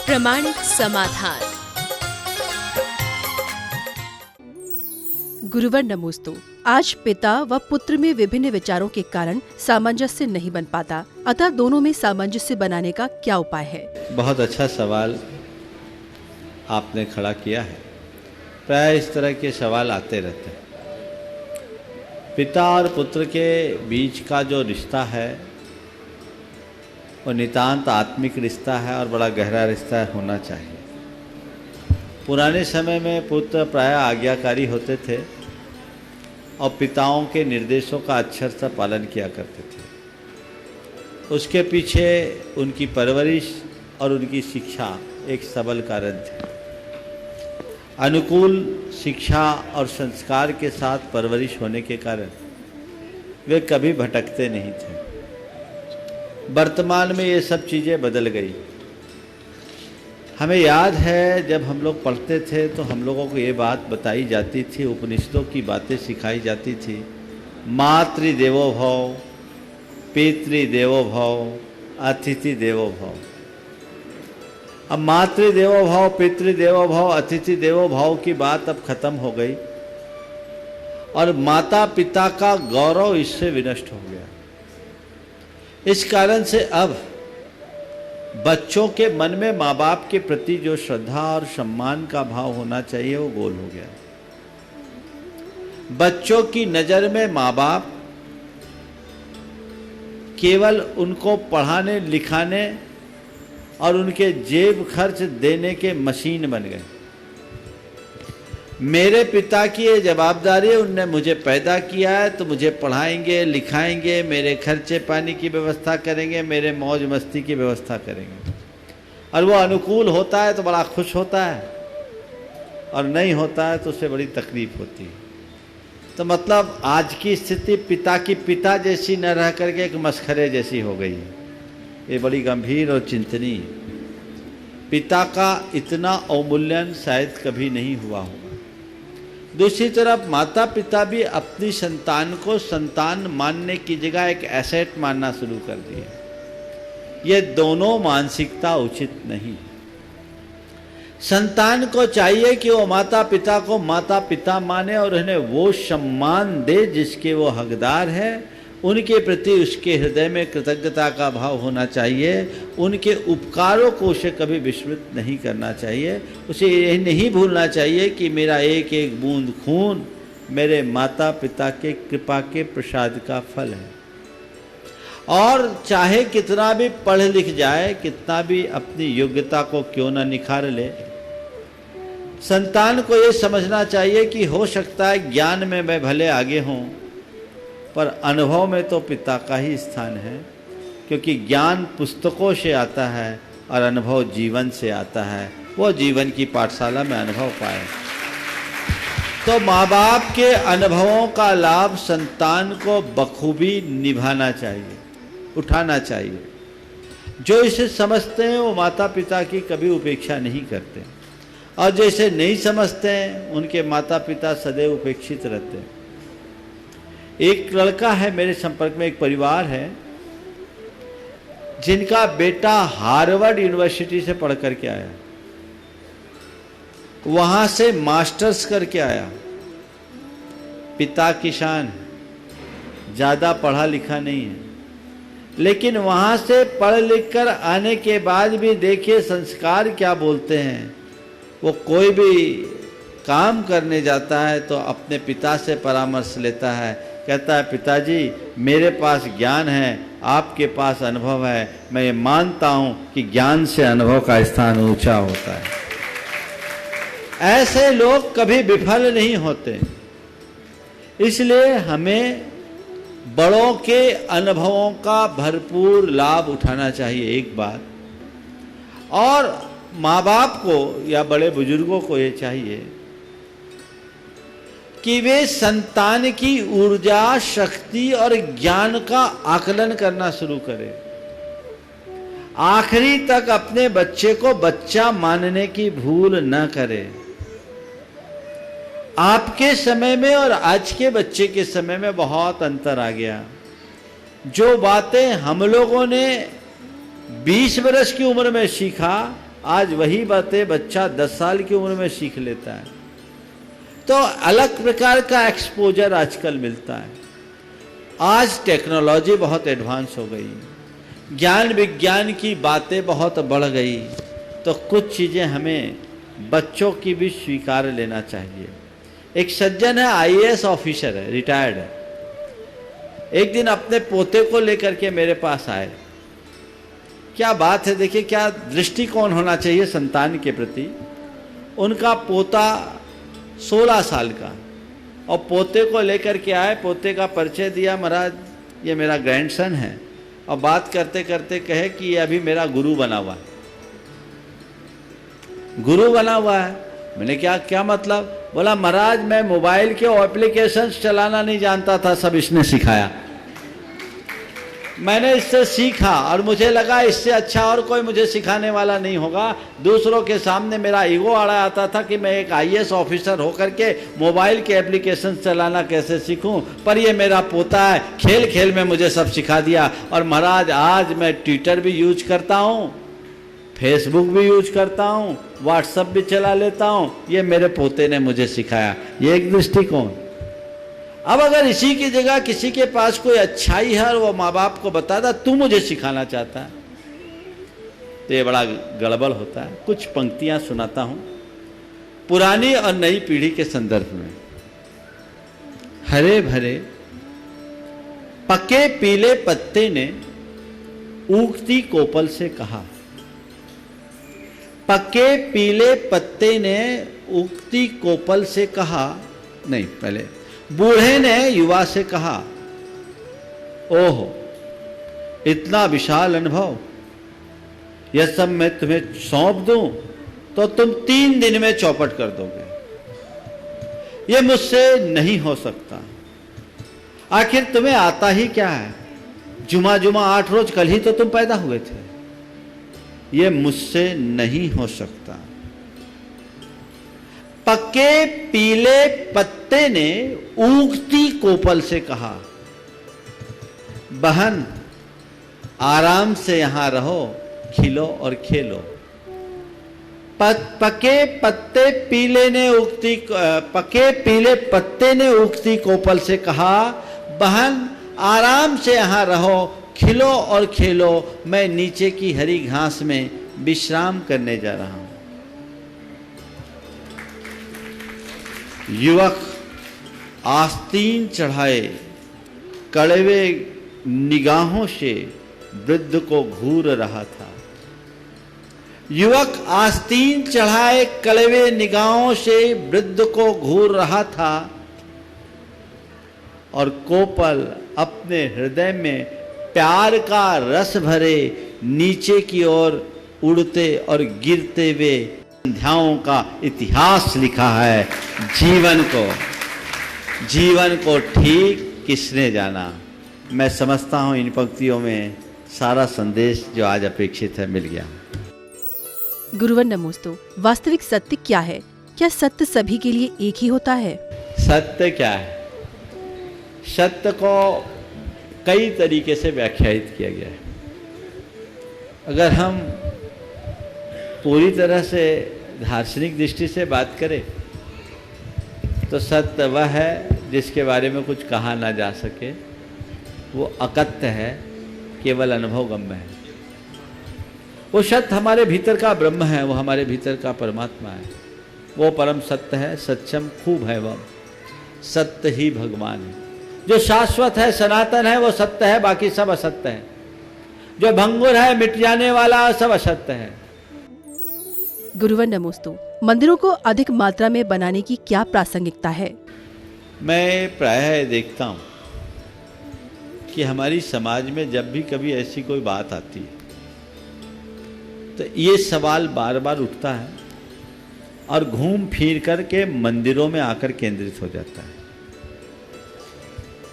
प्रमाणिक समाधान। गुरुवर नमोस्तु। आज पिता व पुत्र में विभिन्न विचारों के कारण सामंजस्य नहीं बन पाता, अतः दोनों में सामंजस्य बनाने का क्या उपाय है? बहुत अच्छा सवाल आपने खड़ा किया है। प्राय इस तरह के सवाल आते रहते हैं। पिता और पुत्र के बीच का जो रिश्ता है वो नितांत आत्मिक रिश्ता है और बड़ा गहरा रिश्ता होना चाहिए। पुराने समय में पुत्र प्राय आज्ञाकारी होते थे और पिताओं के निर्देशों का अक्षर से पालन किया करते थे। उसके पीछे उनकी परवरिश और उनकी शिक्षा एक सबल कारण थे। अनुकूल शिक्षा और संस्कार के साथ परवरिश होने के कारण वे कभी भटकते नहीं थे। वर्तमान में ये सब चीज़ें बदल गई। हमें याद है जब हम लोग पढ़ते थे तो हम लोगों को ये बात बताई जाती थी, उपनिषदों की बातें सिखाई जाती थी। मातृदेवो भव, पितृदेवो भव, अतिथि देवो भव। अब मातृदेवो भव, पितृदेवो भव, अतिथि देवो भव की बात अब खत्म हो गई और माता पिता का गौरव इससे विनष्ट हो गया। इस कारण से अब बच्चों के मन में माँ बाप के प्रति जो श्रद्धा और सम्मान का भाव होना चाहिए वो गोल हो गया। बच्चों की नज़र में माँ बाप केवल उनको पढ़ाने लिखाने और उनके जेब खर्च देने के मशीन बन गए। मेरे पिता की ये जवाबदारी है, उनने मुझे पैदा किया है तो मुझे पढ़ाएंगे लिखाएंगे, मेरे खर्चे पानी की व्यवस्था करेंगे, मेरे मौज मस्ती की व्यवस्था करेंगे। और वो अनुकूल होता है तो बड़ा खुश होता है और नहीं होता है तो उसे बड़ी तकलीफ होती है। तो मतलब आज की स्थिति पिता की पिता जैसी न रह करके एक मस्खरे जैसी हो गई है। ये बड़ी गंभीर और चिंतनीय है। पिता का इतना अवमूल्यन शायद कभी नहीं हुआ होगा। दूसरी तरफ माता पिता भी अपनी संतान को संतान मानने की जगह एक एसेट मानना शुरू कर दिए। ये दोनों मानसिकता उचित नहीं। संतान को चाहिए कि वो माता पिता को माता पिता माने और उन्हें वो सम्मान दे जिसके वो हकदार है। उनके प्रति उसके हृदय में कृतज्ञता का भाव होना चाहिए। उनके उपकारों को उसे कभी विस्मृत नहीं करना चाहिए। उसे यह नहीं भूलना चाहिए कि मेरा एक एक बूंद खून मेरे माता पिता के कृपा के प्रसाद का फल है। और चाहे कितना भी पढ़ लिख जाए, कितना भी अपनी योग्यता को क्यों न निखार ले, संतान को ये समझना चाहिए कि हो सकता है ज्ञान में मैं भले आगे हूँ पर अनुभव में तो पिता का ही स्थान है, क्योंकि ज्ञान पुस्तकों से आता है और अनुभव जीवन से आता है। वो जीवन की पाठशाला में अनुभव पाए। तो माँ बाप के अनुभवों का लाभ संतान को बखूबी निभाना चाहिए, उठाना चाहिए। जो इसे समझते हैं वो माता पिता की कभी उपेक्षा नहीं करते और जैसे नहीं समझते हैं उनके माता पिता सदैव उपेक्षित रहते हैं। एक लड़का है मेरे संपर्क में, एक परिवार है जिनका बेटा हार्वर्ड यूनिवर्सिटी से पढ़ करके आया, वहां से मास्टर्स करके आया। पिता किसान, ज्यादा पढ़ा लिखा नहीं है, लेकिन वहां से पढ़ लिख कर आने के बाद भी देखिए संस्कार क्या बोलते हैं। वो कोई भी काम करने जाता है तो अपने पिता से परामर्श लेता है, कहता है पिताजी मेरे पास ज्ञान है, आपके पास अनुभव है, मैं ये मानता हूं कि ज्ञान से अनुभव का स्थान ऊंचा होता है। ऐसे लोग कभी विफल नहीं होते। इसलिए हमें बड़ों के अनुभवों का भरपूर लाभ उठाना चाहिए एक बात। और माँ बाप को या बड़े बुजुर्गों को ये चाहिए कि वे संतान की ऊर्जा, शक्ति और ज्ञान का आकलन करना शुरू करें। आखिरी तक अपने बच्चे को बच्चा मानने की भूल न करें। आपके समय में और आज के बच्चे के समय में बहुत अंतर आ गया। जो बातें हम लोगों ने 20 वर्ष की उम्र में सीखा, आज वही बातें बच्चा 10 साल की उम्र में सीख लेता है। तो अलग प्रकार का एक्सपोजर आजकल मिलता है। आज टेक्नोलॉजी बहुत एडवांस हो गई, ज्ञान विज्ञान की बातें बहुत बढ़ गई, तो कुछ चीज़ें हमें बच्चों की भी स्वीकार लेना चाहिए। एक सज्जन है, आईएएस ऑफिसर है, रिटायर्ड है। एक दिन अपने पोते को लेकर के मेरे पास आए। क्या बात है, देखिए क्या दृष्टिकोण होना चाहिए संतान के प्रति। उनका पोता 16 साल का, और पोते को लेकर के आए, पोते का परिचय दिया, महाराज ये मेरा ग्रैंडसन है, और बात करते करते कहे कि ये अभी मेरा गुरु बना हुआ है। गुरु बना हुआ है? मैंने क्या मतलब? बोला महाराज मैं मोबाइल के एप्लीकेशंस चलाना नहीं जानता था, सब इसने सिखाया। मैंने इससे सीखा और मुझे लगा इससे अच्छा और कोई मुझे सिखाने वाला नहीं होगा। दूसरों के सामने मेरा ईगो अड़ा आता था कि मैं एक आईएएस ऑफिसर होकर के मोबाइल के एप्लीकेशन चलाना कैसे सीखूं, पर ये मेरा पोता है, खेल खेल में मुझे सब सिखा दिया। और महाराज आज मैं ट्विटर भी यूज करता हूँ, फेसबुक भी यूज करता हूँ, व्हाट्सएप भी चला लेता हूँ, ये मेरे पोते ने मुझे सिखाया। ये एक दृष्टिकोण। अब अगर इसी की जगह किसी के पास कोई अच्छाई है और वो माँ बाप को बताता तू मुझे सिखाना चाहता है, तो ये बड़ा गड़बड़ होता है। कुछ पंक्तियां सुनाता हूं पुरानी और नई पीढ़ी के संदर्भ में। हरे भरे पके पीले पत्ते ने उगती कोपल से कहा। पके पीले पत्ते ने उगती कोपल से कहा, नहीं पहले बूढ़े ने युवा से कहा, ओहो इतना विशाल अनुभव, यह सब मैं तुम्हें सौंप दूं तो तुम 3 दिन में चौपट कर दोगे। यह मुझसे नहीं हो सकता। आखिर तुम्हें आता ही क्या है? जुमा 8 रोज कल ही तो तुम पैदा हुए थे। यह मुझसे नहीं हो सकता। पके पीले पत्ते ने उगती कोपल से कहा, बहन आराम से यहां रहो, खिलो और खेलो। पके पीले पत्ते ने उगती कोपल से कहा, बहन आराम से यहां रहो, खिलो और खेलो, मैं नीचे की हरी घास में विश्राम करने जा रहा हूं। युवक आस्तीन चढ़ाए कड़वे निगाहों से वृद्ध को घूर रहा था। युवक आस्तीन चढ़ाए कड़वे निगाहों से वृद्ध को घूर रहा था, और कोपल अपने हृदय में प्यार का रस भरे नीचे की ओर उड़ते और गिरते हुए संध्याओं का इतिहास लिखा है। जीवन को ठीक किसने जाना। मैं समझता हूं इन पंक्तियों में सारा संदेश जो आज अपेक्षित है मिल गया। गुरुवर नमोस्तु। वास्तविक सत्य क्या है? क्या सत्य सभी के लिए एक ही होता है? सत्य क्या है? सत्य को कई तरीके से व्याख्यायित किया गया है। अगर हम पूरी तरह से दार्शनिक दृष्टि से बात करें तो सत्य वह है जिसके बारे में कुछ कहा ना जा सके, वो अकथ्य है, केवल अनुभव गम्य है। वो सत्य हमारे भीतर का ब्रह्म है, वो हमारे भीतर का परमात्मा है, वो परम सत्य है। सत्यम खूब है, वह सत्य ही भगवान है। जो शाश्वत है, सनातन है, वो सत्य है, बाकी सब असत्य है। जो भंगुर है, मिट जाने वाला, सब असत्य है। गुरुवर नमोस्तु। मंदिरों को अधिक मात्रा में बनाने की क्या प्रासंगिकता है? मैं प्रायः देखता हूँ कि हमारी समाज में जब भी कभी ऐसी कोई बात आती है तो ये सवाल बार बार उठता है और घूम फिर कर के मंदिरों में आकर केंद्रित हो जाता है।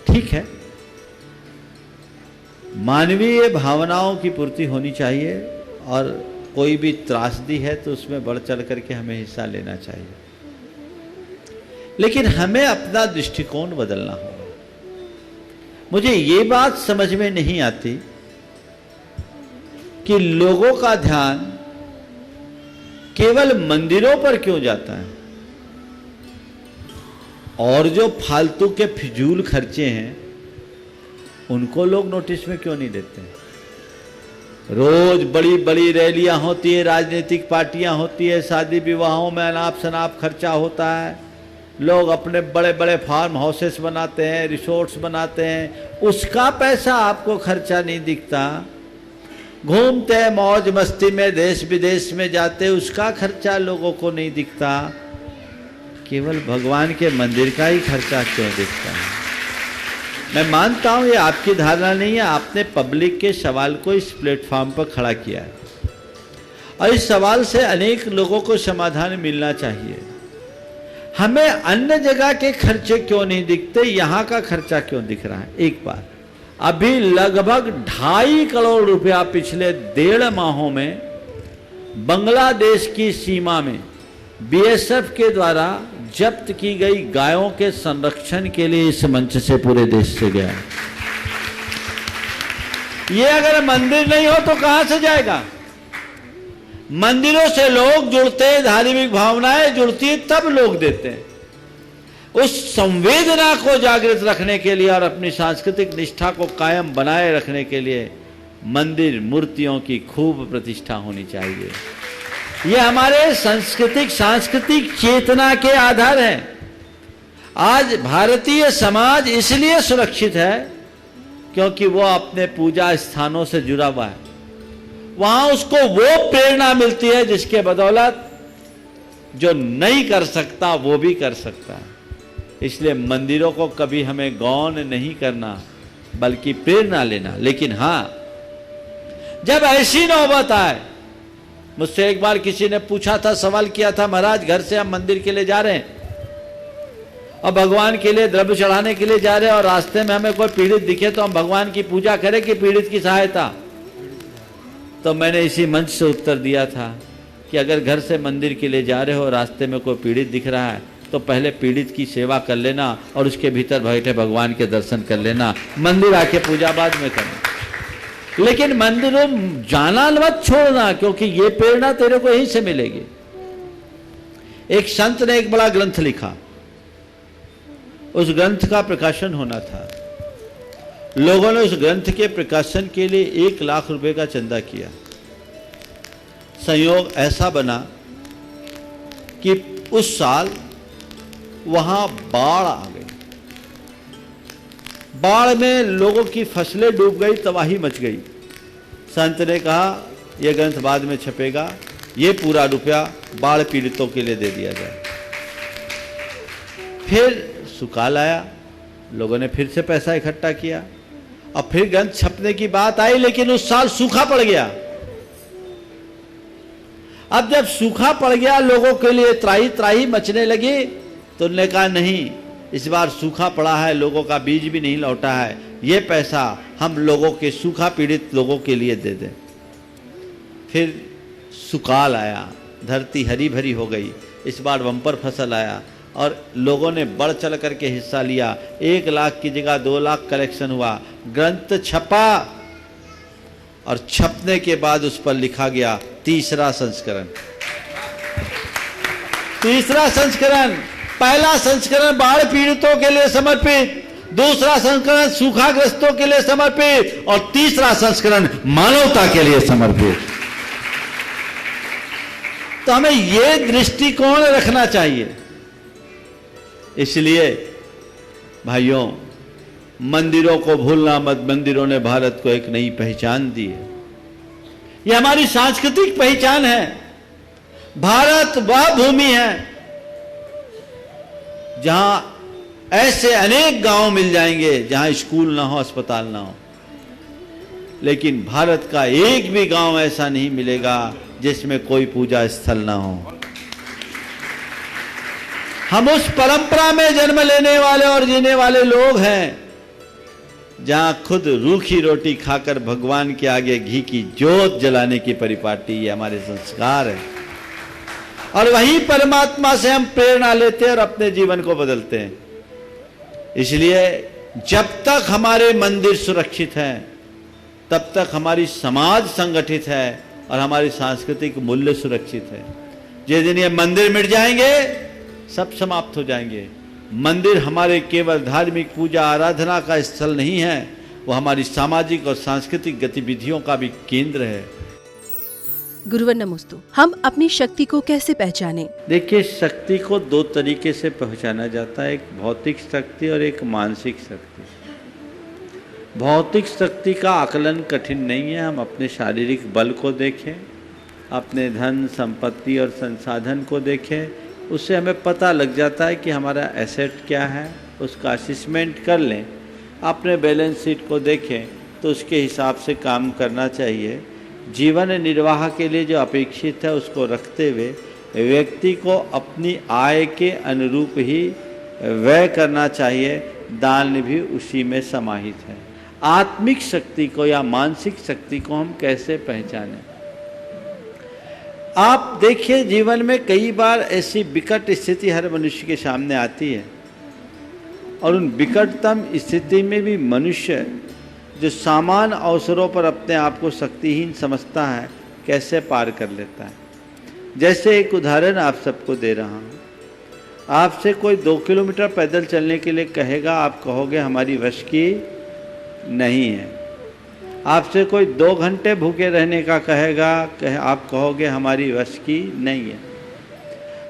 ठीक है, मानवीय भावनाओं की पूर्ति होनी चाहिए और कोई भी त्रासदी है तो उसमें बढ़ चढ़ करके हमें हिस्सा लेना चाहिए, लेकिन हमें अपना दृष्टिकोण बदलना होगा। मुझे ये बात समझ में नहीं आती कि लोगों का ध्यान केवल मंदिरों पर क्यों जाता है? और जो फालतू के फिजूल खर्चे हैं उनको लोग नोटिस में क्यों नहीं देते? रोज बड़ी बड़ी रैलियां होती है, राजनीतिक पार्टियां होती है, शादी विवाहों में अनाप शनाप खर्चा होता है, लोग अपने बड़े बड़े फार्म हाउसेस बनाते हैं, रिसोर्ट्स बनाते हैं, उसका पैसा आपको खर्चा नहीं दिखता। घूमते हैं मौज मस्ती में, देश विदेश में जाते, उसका खर्चा लोगों को नहीं दिखता। केवल भगवान के मंदिर का ही खर्चा क्यों दिखता है? मैं मानता हूं ये आपकी धारणा नहीं है, आपने पब्लिक के सवाल को इस प्लेटफॉर्म पर खड़ा किया है और इस सवाल से अनेक लोगों को समाधान मिलना चाहिए। हमें अन्य जगह के खर्चे क्यों नहीं दिखते, यहां का खर्चा क्यों दिख रहा है? एक बार अभी लगभग 2.5 करोड़ रुपया पिछले 1.5 माहों में बांग्लादेश की सीमा में बीएसएफ के द्वारा जब्त की गई गायों के संरक्षण के लिए इस मंच से पूरे देश से गया। ये अगर मंदिर नहीं हो तो कहां से जाएगा? मंदिरों से लोग जुड़ते हैं, धार्मिक भावनाएं जुड़ती हैं, तब लोग देते हैं। उस संवेदना को जागृत रखने के लिए और अपनी सांस्कृतिक निष्ठा को कायम बनाए रखने के लिए मंदिर मूर्तियों की खूब प्रतिष्ठा होनी चाहिए। ये हमारे सांस्कृतिक चेतना के आधार हैं। आज भारतीय समाज इसलिए सुरक्षित है क्योंकि वो अपने पूजा स्थानों से जुड़ा हुआ है। वहां उसको वो प्रेरणा मिलती है जिसके बदौलत जो नहीं कर सकता वो भी कर सकता है। इसलिए मंदिरों को कभी हमें गौण नहीं करना बल्कि प्रेरणा लेना। लेकिन हां, जब ऐसी नौबत आए, मुझसे एक बार किसी ने पूछा था, सवाल किया था, महाराज घर से हम मंदिर के लिए जा रहे हैं और भगवान के लिए द्रव्य चढ़ाने के लिए जा रहे हैं और रास्ते में हमें कोई पीड़ित दिखे तो हम भगवान की पूजा करें कि पीड़ित की सहायता? तो मैंने इसी मंच से उत्तर दिया था कि अगर घर से मंदिर के लिए जा रहे हो, रास्ते में कोई पीड़ित दिख रहा है तो पहले पीड़ित की सेवा कर लेना और उसके भीतर बैठे भगवान के दर्शन कर लेना, मंदिर आके पूजा बाद में करना। लेकिन मंदिरों जाना मत छोड़ना, क्योंकि ये प्रेरणा तेरे को यहीं से मिलेगी। एक संत ने एक बड़ा ग्रंथ लिखा, उस ग्रंथ का प्रकाशन होना था। लोगों ने उस ग्रंथ के प्रकाशन के लिए 1 लाख रुपए का चंदा किया। संयोग ऐसा बना कि उस साल वहां बाढ़ आ गई। बाढ़ में लोगों की फसलें डूब गई, तबाही मच गई। संत ने कहा यह ग्रंथ बाद में छपेगा, ये पूरा रुपया बाढ़ पीड़ितों के लिए दे दिया जाए। फिर सुकाल आया, लोगों ने फिर से पैसा इकट्ठा किया और फिर ग्रंथ छपने की बात आई, लेकिन उस साल सूखा पड़ गया। अब जब सूखा पड़ गया, लोगों के लिए त्राही त्राही मचने लगी, तो उन्होंने कहा नहीं, इस बार सूखा पड़ा है, लोगों का बीज भी नहीं लौटा है, ये पैसा हम लोगों के सूखा पीड़ित लोगों के लिए दे दें। फिर सुकाल आया, धरती हरी भरी हो गई, इस बार बम्पर फसल आया और लोगों ने बढ़ चढ़ करके हिस्सा लिया। 1 लाख की जगह 2 लाख कलेक्शन हुआ। ग्रंथ छपा और छपने के बाद उस पर लिखा गया तीसरा संस्करण। तीसरा संस्करण, पहला संस्करण बाढ़ पीड़ितों के लिए समर्पित, दूसरा संस्करण सूखाग्रस्तों के लिए समर्पित और तीसरा संस्करण मानवता के लिए समर्पित। तो हमें यह दृष्टिकोण रखना चाहिए। इसलिए भाइयों, मंदिरों को भूलना मत। मंदिरों ने भारत को एक नई पहचान दी है। यह हमारी सांस्कृतिक पहचान है। भारत वह भूमि है जहां ऐसे अनेक गांव मिल जाएंगे जहां स्कूल ना हो, अस्पताल ना हो, लेकिन भारत का एक भी गांव ऐसा नहीं मिलेगा जिसमें कोई पूजा स्थल ना हो। हम उस परंपरा में जन्म लेने वाले और जीने वाले लोग हैं जहां खुद रूखी रोटी खाकर भगवान के आगे घी की जोत जलाने की परिपाटी, ये हमारे संस्कार है। और वही परमात्मा से हम प्रेरणा लेते हैं और अपने जीवन को बदलते हैं। इसलिए जब तक हमारे मंदिर सुरक्षित हैं, तब तक हमारी समाज संगठित है और हमारी सांस्कृतिक मूल्य सुरक्षित है। जिस दिन ये मंदिर मिट जाएंगे सब समाप्त हो जाएंगे। मंदिर हमारे केवल धार्मिक पूजा आराधना का स्थल नहीं है, वो हमारी सामाजिक और सांस्कृतिक गतिविधियों का भी केंद्र है। गुरुवर नमोस्तु। हम अपनी शक्ति को कैसे पहचानें? देखिए, शक्ति को दो तरीके से पहचाना जाता है, एक भौतिक शक्ति और एक मानसिक शक्ति। भौतिक शक्ति का आकलन कठिन नहीं है। हम अपने शारीरिक बल को देखें, अपने धन संपत्ति और संसाधन को देखें, उससे हमें पता लग जाता है कि हमारा एसेट क्या है, उसका असेसमेंट कर लें। अपने बैलेंस शीट को देखें तो उसके हिसाब से काम करना चाहिए। जीवन निर्वाह के लिए जो अपेक्षित है उसको रखते हुए व्यक्ति को अपनी आय के अनुरूप ही व्यय करना चाहिए। दान भी उसी में समाहित है। आत्मिक शक्ति को या मानसिक शक्ति को हम कैसे पहचानें? आप देखिए, जीवन में कई बार ऐसी विकट स्थिति हर मनुष्य के सामने आती है और उन विकटतम स्थिति में भी मनुष्य जो सामान्य अवसरों पर अपने आप को शक्तिहीन समझता है, कैसे पार कर लेता है। जैसे एक उदाहरण आप सबको दे रहा हूँ। आपसे कोई 2 किलोमीटर पैदल चलने के लिए कहेगा, आप कहोगे हमारी वश की नहीं है। आपसे कोई 2 घंटे भूखे रहने का कहेगा, आप कहोगे हमारी वश की नहीं है।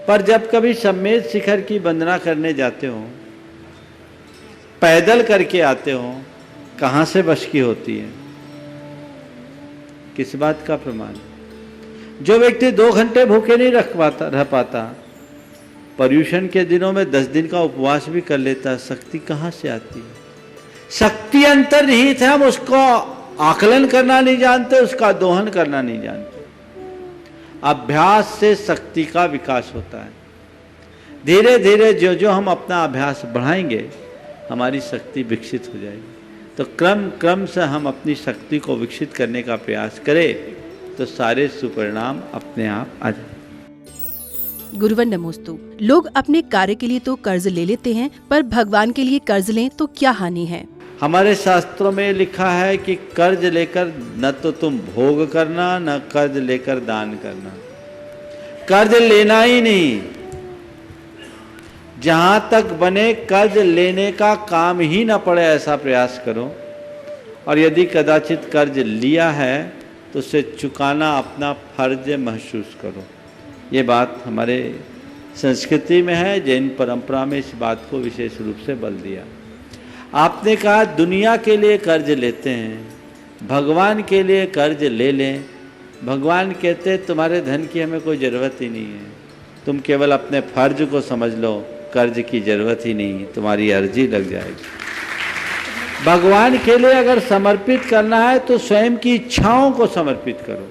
पर जब कभी सम्मेद शिखर की वंदना करने जाते हो, पैदल करके आते हो, कहाँ से वश की होती है? किस बात का प्रमाण? जो व्यक्ति 2 घंटे भूखे नहीं रह पाता, पर्यूषण के दिनों में 10 दिन का उपवास भी कर लेता, शक्ति कहाँ से आती है? शक्ति अंतर्निहित है, हम उसको आकलन करना नहीं जानते, उसका दोहन करना नहीं जानते। अभ्यास से शक्ति का विकास होता है। धीरे धीरे जो जो हम अपना अभ्यास बढ़ाएंगे, हमारी शक्ति विकसित हो जाएगी। तो क्रम से हम अपनी शक्ति को विकसित करने का प्रयास करें तो सारे सुपरिणाम अपने आप आ जाए। गुरुवर नमोस्तु। लोग अपने कार्य के लिए तो कर्ज ले लेते हैं, पर भगवान के लिए कर्ज लें तो क्या हानि है? हमारे शास्त्रों में लिखा है कि कर्ज लेकर न तो तुम भोग करना, न कर्ज लेकर दान करना। कर्ज लेना ही नहीं, जहां तक बने कर्ज लेने का काम ही न पड़े ऐसा प्रयास करो। और यदि कदाचित कर्ज लिया है तो उसे चुकाना अपना फर्ज महसूस करो। ये बात हमारे संस्कृति में है, जैन परंपरा में इस बात को विशेष रूप से बल दिया। आपने कहा दुनिया के लिए कर्ज लेते हैं, भगवान के लिए कर्ज ले लें। भगवान कहते तुम्हारे धन की हमें कोई ज़रूरत ही नहीं है, तुम केवल अपने फर्ज को समझ लो, कर्ज की ज़रूरत ही नहीं, तुम्हारी अर्जी लग जाएगी। भगवान के लिए अगर समर्पित करना है तो स्वयं की इच्छाओं को समर्पित करो।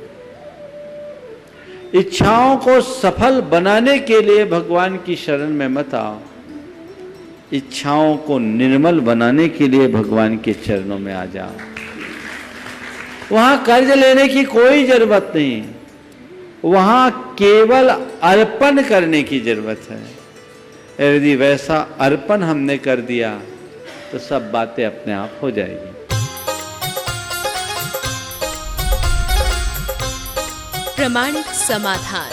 इच्छाओं को सफल बनाने के लिए भगवान की शरण में मत आओ, इच्छाओं को निर्मल बनाने के लिए भगवान के चरणों में आ जाओ। वहां कर्ज लेने की कोई जरूरत नहीं, वहां केवल अर्पण करने की जरूरत है। यदि वैसा अर्पण हमने कर दिया तो सब बातें अपने आप हो जाएगी। प्रामाणिक समाधान।